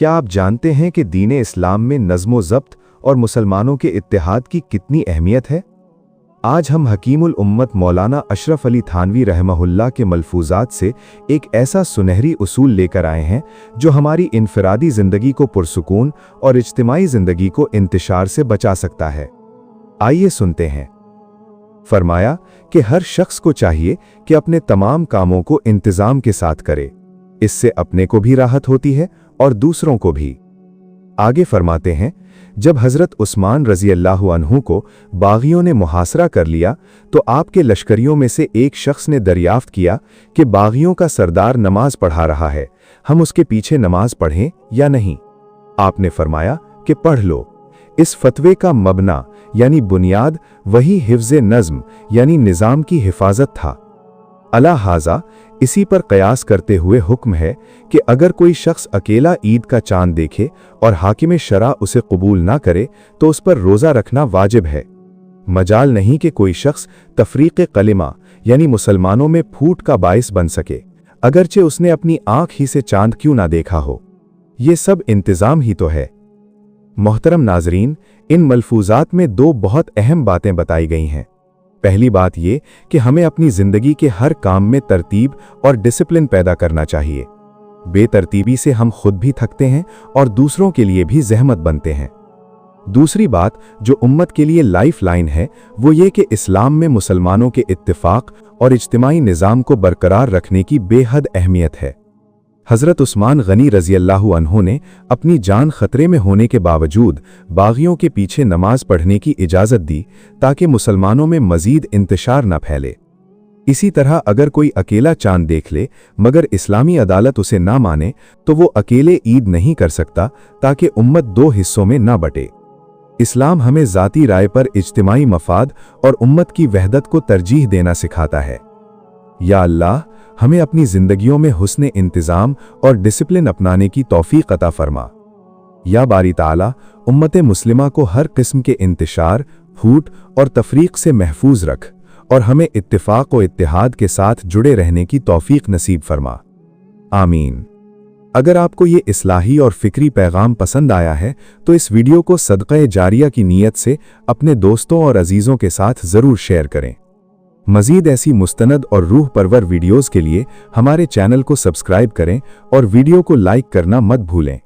क्या आप जानते हैं कि दीन इस्लाम में नज़्म व ज़ब्त और मुसलमानों के इत्तेहाद की कितनी अहमियत है? आज हम हकीमुल उम्मत मौलाना अशरफ अली थानवी रहमहुल्लाह के मलफूजात से एक ऐसा सुनहरी उसूल लेकर आए हैं जो हमारी इनफरादी ज़िंदगी को पुरसुकून और इज्तिमाई ज़िंदगी को इंतशार से बचा सकता है। आइए सुनते हैं। फरमाया कि हर शख्स को चाहिए कि अपने तमाम कामों को इंतज़ाम के साथ करे। इससे अपने को भी राहत होती है और दूसरों को भी। आगे फरमाते हैं, जब हज़रत उस्मान रज़ी अल्लाहु अन्हु को बागियों ने मुहासरा कर लिया तो आपके लश्करियों में से एक शख्स ने दरियाफ्त किया कि बागियों का सरदार नमाज पढ़ा रहा है, हम उसके पीछे नमाज पढ़ें या नहीं? आपने फरमाया कि पढ़ लो। इस फतवे का मबना यानी बुनियाद वही हिफ्ज़े नज़्म यानी निज़ाम की हिफाजत था। अला हाज़ा इसी पर कयास करते हुए हुक्म है कि अगर कोई शख्स अकेला ईद का चांद देखे और हाकिम शरा उसे कबूल ना करे तो उस पर रोज़ा रखना वाजिब है। मजाल नहीं कि कोई शख्स तफरीक़ कलिमा यानी मुसलमानों में फूट का बाइस बन सके, अगरचे उसने अपनी आँख ही से चांद क्यों ना देखा हो। ये सब इंतज़ाम ही तो है। मोहतरम नाजरीन, इन मलफूजात में दो बहुत अहम बातें बताई गई हैं। पहली बात ये कि हमें अपनी ज़िंदगी के हर काम में तरतीब और डिसिप्लिन पैदा करना चाहिए। बेतरतीबी से हम खुद भी थकते हैं और दूसरों के लिए भी ज़हमत बनते हैं। दूसरी बात जो उम्मत के लिए लाइफ लाइन है वो ये कि इस्लाम में मुसलमानों के इत्तिफाक और इज्तिमाई निज़ाम को बरकरार रखने की बेहद अहमियत है। हज़रत उस्मान गनी रज़ी अल्लाहु अन्हु ने अपनी जान खतरे में होने के बावजूद बागियों के पीछे नमाज पढ़ने की इजाज़त दी ताकि मुसलमानों में मज़ीद इंतशार न फैले। इसी तरह अगर कोई अकेला चांद देख ले मगर इस्लामी अदालत उसे ना माने तो वो अकेले ईद नहीं कर सकता ताकि उम्मत दो हिस्सों में ना बटे। इस्लाम हमें ज़ाती राय पर इज्तिमाई मफाद और उम्मत की वहदत को तरजीह देना सिखाता है। या अल्लाह, हमें अपनी जिंदगियों में हुस्न इंतज़ाम और डिसिप्लिन अपनाने की तौफीक अता फरमा। या बारी ताला, उम्मत मुस्लिमा को हर किस्म के इंतशार, फूट और तफरीक से महफूज रख और हमें इत्तिफाक और इत्तिहाद के साथ जुड़े रहने की तौफीक नसीब फरमा। आमीन। अगर आपको ये इस्लाही और फिक्री पैगाम पसंद आया है तो इस वीडियो को सदक़े जारिया की नीयत से अपने दोस्तों और अजीज़ों के साथ ज़रूर शेयर करें। मज़ीद ऐसी मुस्तनद और रूह परवर वीडियोज़ के लिए हमारे चैनल को सब्सक्राइब करें और वीडियो को लाइक करना मत भूलें।